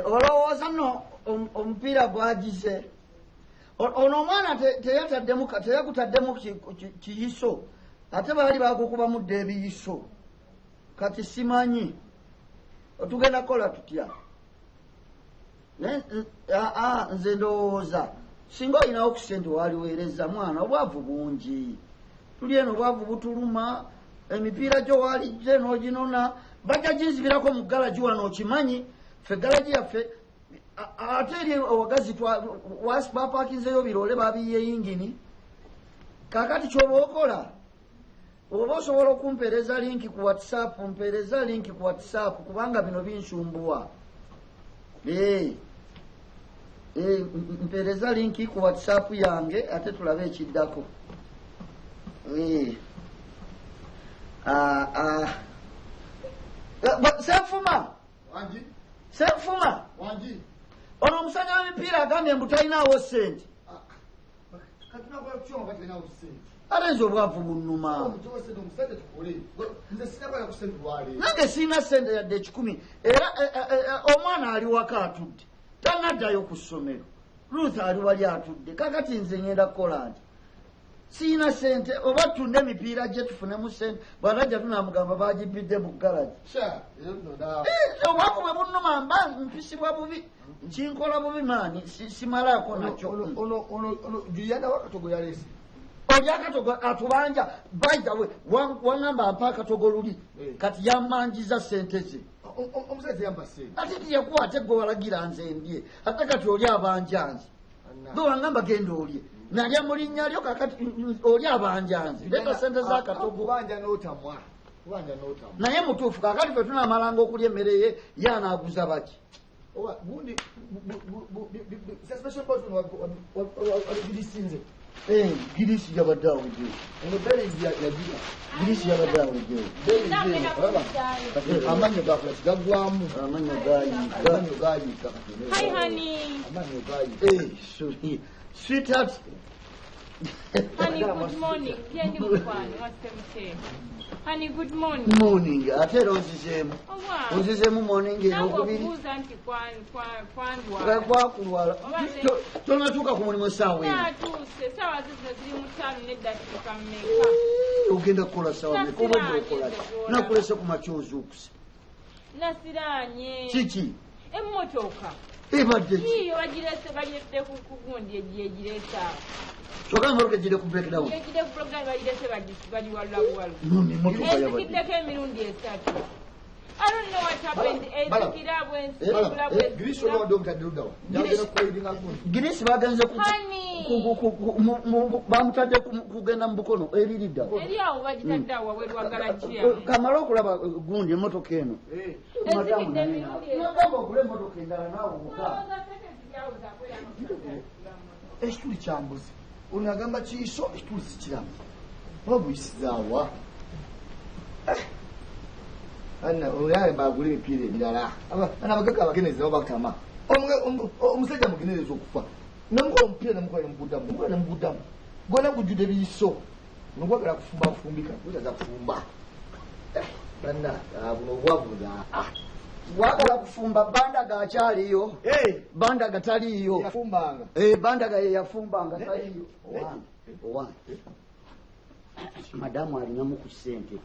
olowooza nno omupiira gwagize ono omwana teyagutaddemu kiyiso ate baali bagukubamudde ebiyiso kati simanyi otugenda kukola tutya nze ndowooza singa olinawo ku sente waliweereza mwana obwavu bungi tuli eno obwavu butuluma emipiira gyo walijje n'oginona bajja ginzibirako mu galagi wano okimanyi ffe galagi yaffe ate eri awagazi bapakinzeyo birole babiye yingini kakati kyoba okola oba osobola okumpeereza linki ku whatsapp mpeereza linki ku whatsapp kubanga bino binsumbuwa mpeereza linki ku whatsapp yange ate tulabe ekiddako senfuma ono omusajja w'emipiira agambye mbu talinawo sente ate nze obwavu bunnuma nange sirina sente yadde 10 era omwana ali waka atudde tanaddayo ku ssomero Ruth ali wali atudde kakati nze ngenda kukola nti sirina sente oba tunde emipiira gye tufunemu sente bwanajja tunamugamba bagibidde mu galagi obwavu bwe bunnuma mba mpisibwa bubi nkinkola bubi maani simalaako nakyo oli akatogo atubanja baidawe wangamba mpa akatogo luli kati yamanjiza sente ze ate tiyakwate gwe walagira nze ndye ate kati oli abanja nze gwe wangamba genda olye nalya mu linnya lyo kakati oli abanja nze leeta sente z'akatogo naye mutuufu kakati fe tunamalanga okulya emmere ye yanaaguza baki girisi yabadde awo gye girisi yabadde awo gye amanyo gagwamu amanyo gayiga sweetheart Honey, good morning. Honey, good morning. Morning. Ate onzizemu. Onzizemu morning okubiri. Kwakulwala. Tonatuuka ku mulimu essaawa eno. Essaawa ziri mu 5 n'eddakiika mmeka. Ogenda kukola ssaawa mmeka oba odde okola ki? Nakulese ku makya ozuukuse. Nasiraanye. Kiki? Emmotoka. Ebadde ki? Iyo bagirese balyedde ku gundi egirese awo. Kyokka emmotoka ejjire ku breakdown. Ejjire ku breakdown bagirese bali waluwalu. Emmotoka yabadde. Ezikiddeko emirundi 3. I don't know what happened. Girisi bagenze bamutadde kugenda mu bukono eriridda kamala okulaba gundi emmotoka eno nagamba okula emmotoka endala naawe ekituli kyambuzi onagamba kiiso ekituli sikiramu obuyisizaawa oyaye bagula emipiira emirala abagaga abagenezi nabo batama omusajja mugenereza okufa namukola omupiira nemuguddamu gona gujjudde ebiyiso nogwagala kufumba bufumbika otaza kufumba banna buno obwabuza wagala kufumba bandaga akyaliyo bandaga taliyo bandaga yeyafumbanga taliyo owange madamu alinamu ku ssente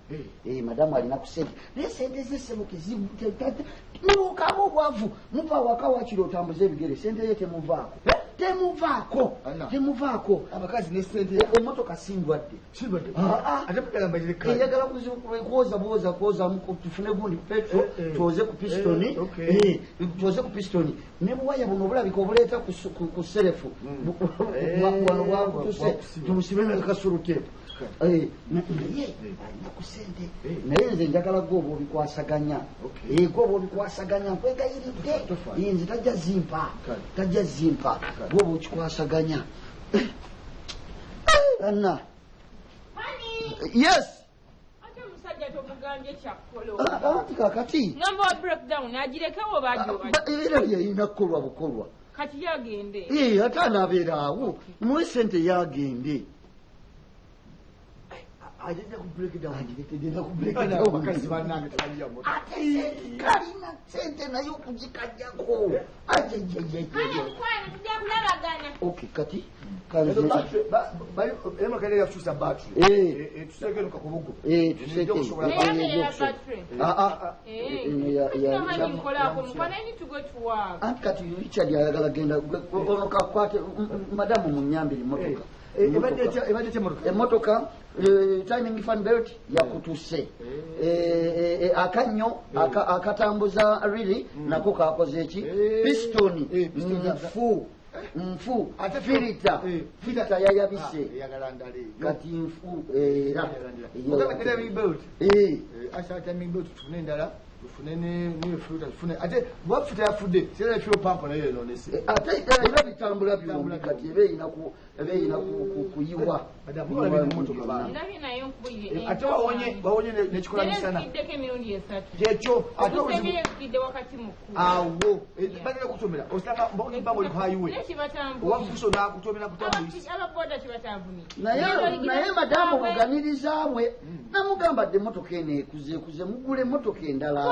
madamu alina ku ssente naye sente zesebuke niwokaba obwavu muva waka wakiri otambuza ebigere sente ye temuvaako abakazi ne sente emmotoka sindwadde eyagala kwoza tufune gundi petro tuoze ku pistoni ne buwaya buno obulabika obuleeta ku serefu wano bwabutuse tumusibe nakasuluteepu naye alina ku sente naye nze njagala gwe oba obikwasaganya gwe oba obikwasaganya nkwegayiridde nze tajja zimpa gwe oba okikwasaganya anna yes anti kakati era byeyina kukolwa bukolwa kati yagende ate anaabeera awo muwe sente yagende ajja ku break down agenda ku break down bakazi banange tebaliya moto ate kalina sente nayo okuzikajjako okay kati emakane yafuusa battery tusekenuka ku bugo anti kati Richard ayagala genda ono kakwate madamu munyambiri motoka emotoka timing fan belt yakutuse akanyo akatambuza really nako kakoze eki piston nfu filter yayabise kati nfu era tufune endala tufune ne filter tufune ate bwafita yafudde sera fuel pump nayo enonese ate era bitambula byombi kati ebeeyina kuyiwa ate bawonye nekikola misana kyekyo ate awo bagenda kutomera osanga mbambo oli highway owafuso nakutomera kutambulisa naye madamu buganirizamwe namugamba dde motoka eno ekuze mugule motoka endala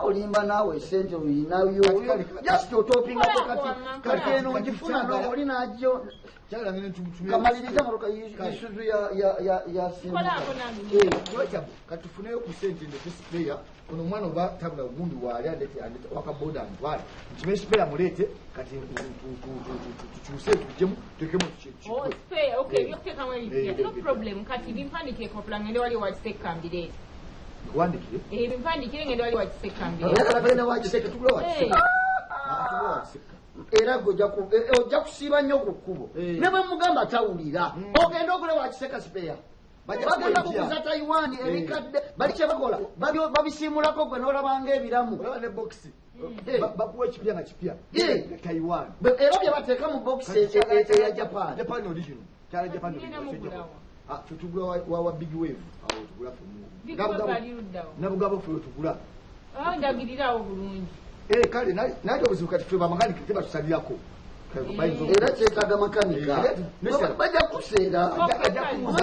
olimba naawe sente oyinayo just otopingako kati eno ngifuna nooli najo kamaliriza motoka isuzu katufuneyo ku sente ndetesipeya ono omwana oba tabula gundi waali wakaboda antwale nkimeesipeya muleete kati tukyuse tujemu tekemu wandikire bimpandikire ngende wali wakisekambire era ojja kusiiba nnyo ku kkubo ne bwe mugamba tawulira ogenda ogule wakiseka sipeya bagenda kuguza Taiwan ebikadde bali kye bakola babisiimulako gwe n'olabanga ebiramu bakuwa ekipya nga kipya Taiwan era bye bateeka mu bokisi eya Japan original kyala Japan tugula wa big wave awo tugula nabugabo ffe tugula ndagirirawo bulungi kale naye obuzibu kati ffe bamakaniki tebatusalirako era kyetaaga makanika bajja kuseera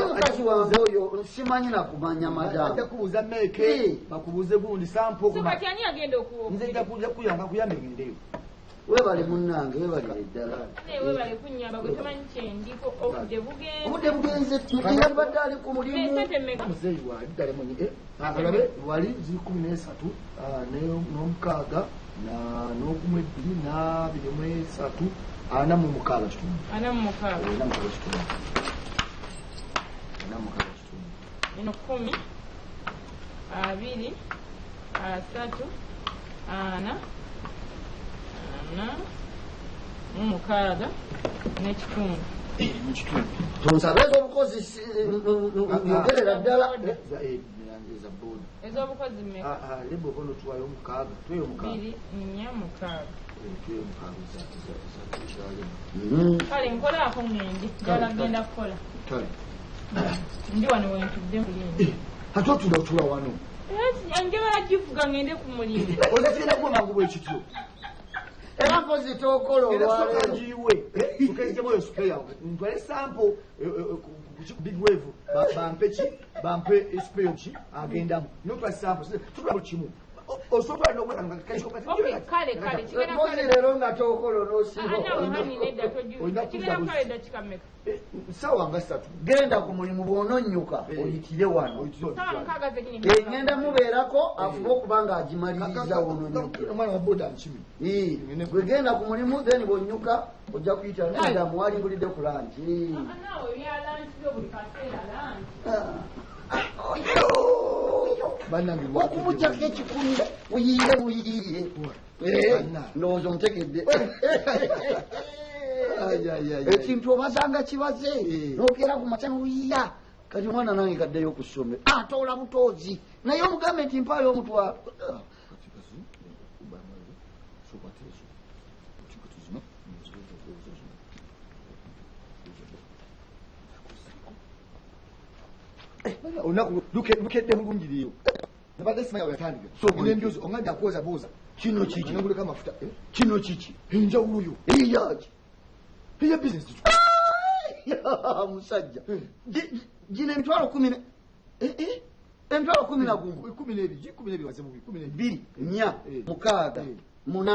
omukazi wange oyo simanyi nakumanya madamu ajja kubuuza meeke bakubuuze gundi sampo nze nja kuja kuyamba kuyamba egendeyo webale munnange webalire ddala obudde bugenze era badde ali ku mulimu muzeeyi wali ddale munyi alabe wali ziri 13 n'omukaaga n'okumwebbiri n'abiri mu esatu ana mu mukaaga kitundu eno 10 2 3 4 mukaaga n'ekitundu tonsabe ez'obukozi yogerera ddala ez'obukozi lebo bono tuwayo omukaaga tweyo omukaaga kale nkolaako ngende ddala genda kukola ndi wano wentudde mulindi ate otula wano njagala givuga ngende ku mulimu ozitira gwe mangu bwekityo era mpozi tookola olwaleero njiwe tukejjemu oyo supeya ntwale sampo big wave bampe esipeyo ki agendamu notwale sampo tutula buli kimu osobola mpozi leero nga tookola sawa nga 3 genda ku mulimu bw'ononnyuka oyitire wano ngenda mubeerako afube okuba nga agimaliriza omwana wa boda nkimi gwe genda ku mulimu then bw'onnyuka ojja kuyita nadamu walimbulidde ku langi okumutyako ekikumi muyiire ndowooza omutegedde ekintu obazanga kibaze nokeera ku makya noyiya kati omwana nange kaddeyo ku ssomero atoola butoozi naye omugambe nti mpaayo omutwalo olunaku lukedde bulungiriyo nabadde simanyi yatandika n'embyozi omwajja akwoza booza kino kiki nenguleko amafuta kino kiki enjawulo yo eyaki eya bizinesi musajja gino emitwalo 10 emitwalo 11 12 wasebubi 2 4 6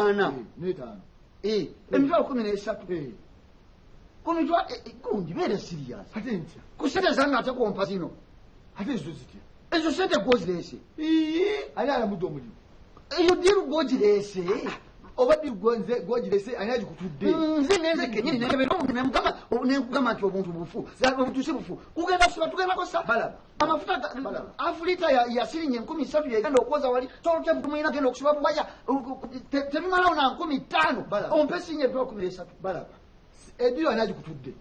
8 emitwalo 13 kumitwalo gundi bere serious ate ntya kusente zange ate kompa zino ate ezo zitya ezo sente gozirese ani alamudde omulimu eyo diru gozirese obadde gwogirese ani agikutudde nze nenze kenyini nekugamba nti obuntu bufu obutusi bufu kugenda kusiba tugendako sa amafuta afulita ya siringi 13 yegenda okwoza wali tolutebumuyina genda okusiba buwaya tebimalawo na 15 ompe sinye emitwalo 13 balaba eddiyo ani agikutudde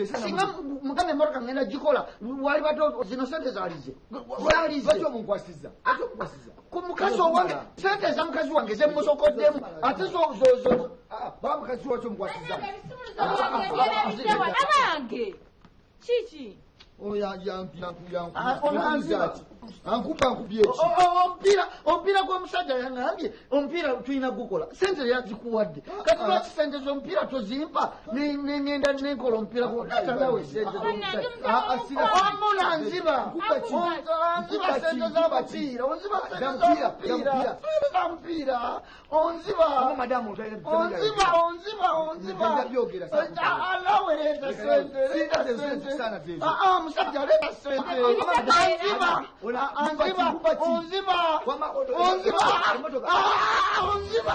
singa mugambe emotoka ngenda gikola wali bato zino sente zalize ku mukazi owange sente za mukazi wange zemusokoddemu ate bamukazi wakyo mukwasiza abange kiki ankupa nkubye eki omupiira gw'omusajja yangambye omupiira tulina gukola sente yazikuwadde kati lwaki sente z'omupiira tozimpa nengenda nenkola omupiira gwatanawe sente nanziba sente z'abapiira onziba mupiira alawereza sente musajja leta sente onziba